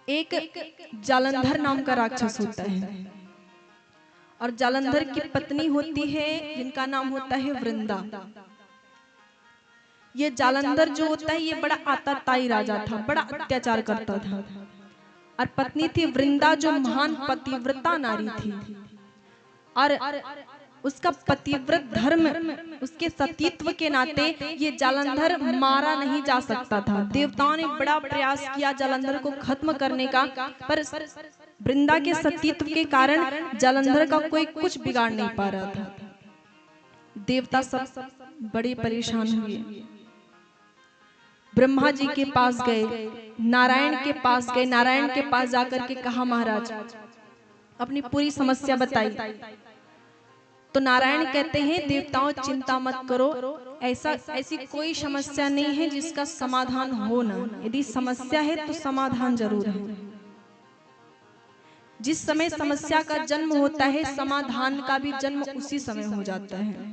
एक जालंधर नाम का राक्षस होता है और जालंधर की पत्नी होती है जिनका नाम होता है वृंदा। ये जालंधर जो होता है ये बड़ा आताताई राजा था, बड़ा अत्याचार करता था। और पत्नी थी वृंदा जो महान पतिव्रता नारी थी। और उसका पतिव्रत धर्म, उसके सतीत्व के नाते ये जालंधर मारा नहीं जा सकता था। देवताओं ने बड़ा प्रयास किया जालंधर को खत्म करने का, पर वृंदा के सतीत्व के कारण जालंधर का कोई कुछ बिगाड़ नहीं पा रहा था। देवता सब बड़े परेशान हुए, ब्रह्मा जी के पास गए, नारायण के पास गए। नारायण के पास जाकर के कहा महाराज अपनी पूरी समस्या बताई। तो नारायण कहते हैं देवताओं चिंता मत करो, ऐसी कोई समस्या नहीं है जिसका समाधान हो ना। यदि समस्या है तो समाधान जरूर है। जिस समय समस्या का जन्म होता है समाधान का भी जन्म उसी समय हो जाता है।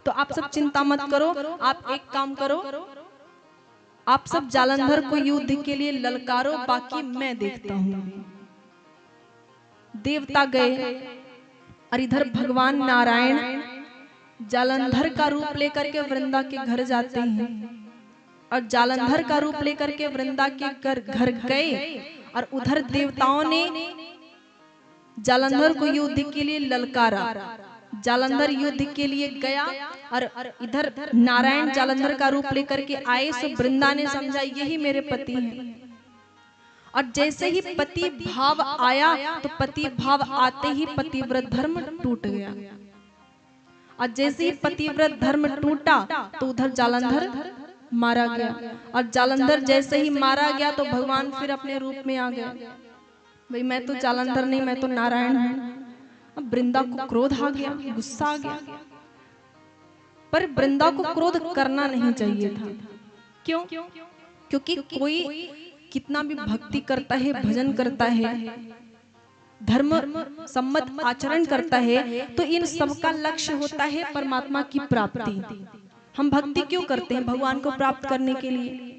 तो आप सब चिंता मत करो, आप एक काम करो, आप सब जालंधर को युद्ध के लिए ललकारो, बाकी मैं देखता हूं। देवता गए और इधर भगवान नारायण जालंधर का रूप लेकर के वृंदा के घर जाते हैं। और जालंधर का रूप लेकर के वृंदा के घर गए और उधर देवताओं ने जालंधर को युद्ध के लिए ललकारा। जालंधर युद्ध के लिए गया और इधर नारायण जालंधर का रूप लेकर के आए। सो वृंदा ने समझा यही मेरे पति हैं। और जैसे ही पति भाव आया तो पति भाव आते ही पतिव्रत धर्म टूट गया। और जैसे ही पतिव्रत धर्म टूटा तो उधर जालंधर मारा गया। और जालंधर जैसे ही मारा गया तो भगवान फिर अपने रूप में आ गया। भाई मैं तो जालंधर नहीं, मैं तो नारायण हूं। अब वृंदा को क्रोध आ गया, गुस्सा आ गया। पर वृंदा को क्रोध करना नहीं चाहिए था। क्यों? क्योंकि कोई कितना भी भक्ति करता है, भजन करता है, धर्म सम्मत आचरण करता है, तो इन सबका लक्ष्य होता है परमात्मा की प्राप्ति। हम भक्ति क्यों करते हैं? भगवान को प्राप्त करने के लिए।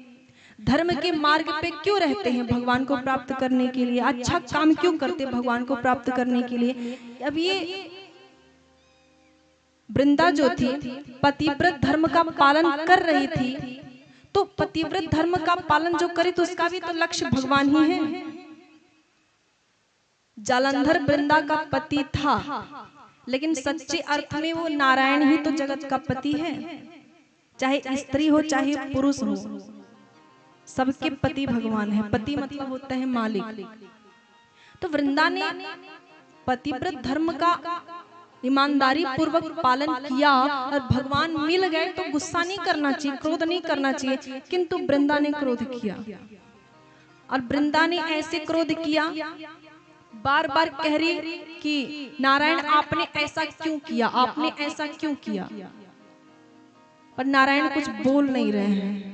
धर्म के मार्ग पे क्यों रहते हैं? भगवान को प्राप्त करने के लिए। अच्छा काम क्यों करते हैं? भगवान को प्राप्त करने के लिए। अब ये वृंदा जो थी पतिव्रत धर्म का पालन कर रही थी, तो पतिव्रत धर्म का पालन जो करे तो उसका भी तो लक्ष्य भगवान ही है। जालंधर वृंदा का पति था, लेकिन सच्चे अर्थ में वो नारायण ही तो जगत का पति है। चाहे स्त्री हो चाहे पुरुष हो, सबके पति भगवान है। पति मतलब होता है मालिक। तो वृंदा ने पतिव्रत धर्म का ईमानदारी पूर्वक पालन किया और भगवान मिल गए तो गुस्सा नहीं करना चाहिए, क्रोध नहीं करना चाहिए, किंतु वृंदा ने क्रोध किया। और वृंदा ने ऐसे क्रोध किया, बार बार कह रही कि नारायण आपने ऐसा क्यों किया, आपने ऐसा क्यों किया। पर नारायण कुछ बोल नहीं रहे हैं।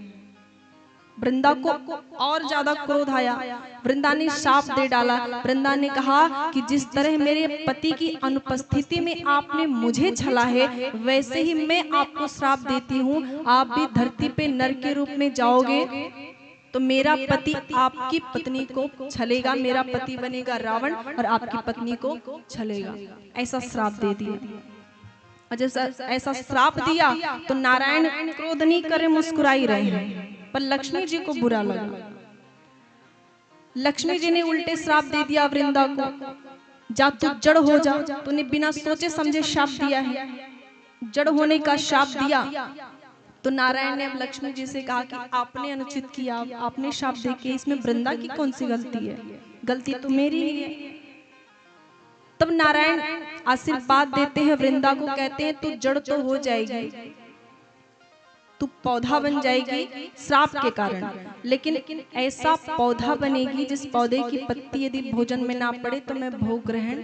वृंदा को और ज्यादा क्रोध आया। वृंदा ने शाप दे डाला। वृंदा ने कहा कि जिस तरह मेरे पति की अनुपस्थिति में आपने मुझे छला है, वैसे ही मैं आपको श्राप देती हूँ। आप भी धरती पे नर के रूप में जाओगे तो मेरा पति आपकी पत्नी को छलेगा, मेरा पति बनेगा रावण और आपकी पत्नी को छलेगा। ऐसा श्राप दे दिया। और जैसा ऐसा श्राप दिया तो नारायण क्रोध नहीं करे, मुस्कुराई रहे हैं। पर लक्ष्मी जी को बुरा लगा। लक्ष्मी जी ने उल्टे श्राप दे दिया वृंदा को, जा तू जड़ हो जा। तूने बिना सोचे समझे शाप दिया है, जड़ होने का शाप दिया। तो नारायण ने अब लक्ष्मी जी से कहा कि आपने अनुचित किया, आपने शाप दे के, इसमें वृंदा की कौन सी गलती है? गलती तो मेरी ही है। तब नारायण आशीर्वाद देते हैं वृंदा को, कहते हैं तू जड़ तो हो जाएगी, तू पौधा बन जाएगी श्राप के कारण, लेकिन ऐसा पौधा बनेगी जिस पौधे की पत्ती यदि भोजन में ना पड़े तो मैं भोग ग्रहण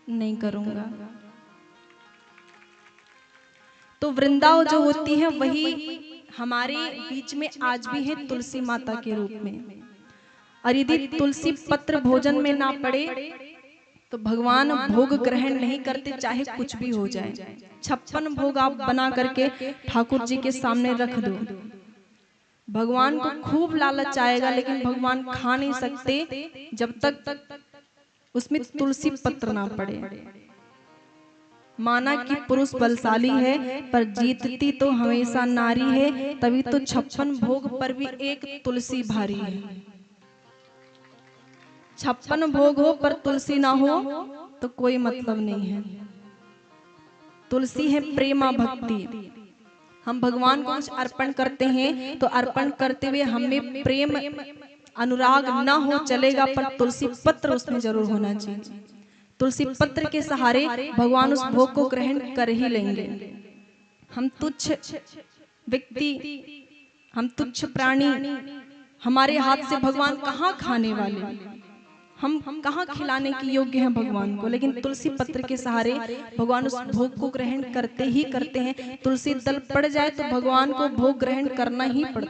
नहीं करूंगा। तो वृंदा जो होती है वही हमारे बीच में आज भी है तुलसी माता के रूप में। और यदि तुलसी पत्र भोजन में ना पड़े तो भगवान भोग ग्रहण नहीं करते, चाहे कुछ भी हो जाए। 56 भोग आप बना करके ठाकुर जी के सामने रख दो, भगवान को खूब लालच आएगा, लेकिन भगवान खा नहीं सकते जब तक उसमें तुलसी पत्र ना पड़े। माना कि पुरुष बलशाली है पर जीतती तो हमेशा नारी है, तभी तो 56 भोग पर भी एक तुलसी भारी है। 56 भोग हो पर तुलसी ना हो तो कोई मतलब नहीं है। तुलसी है प्रेमा भक्ति। हम भगवान को कुछ अर्पण करते हैं तो अर्पण करते हुए हमें प्रेम अनुराग ना हो चलेगा, पर तुलसी पत्र उसमें जरूर होना चाहिए। तुलसी पत्र के सहारे भगवान उस भोग को ग्रहण कर ही लेंगे। हम तुच्छ व्यक्ति, हम तुच्छ प्राणी, हमारे हाथ से भगवान कहाँ खाने वाले, हम कहाँ खिलाने के योग्य हैं भगवान को, लेकिन तुलसी पत्र के सहारे भगवान उस भोग को ग्रहण करते ही करते हैं। तुलसी दल पड़ जाए तो भगवान को भोग ग्रहण करना ही पड़ता है।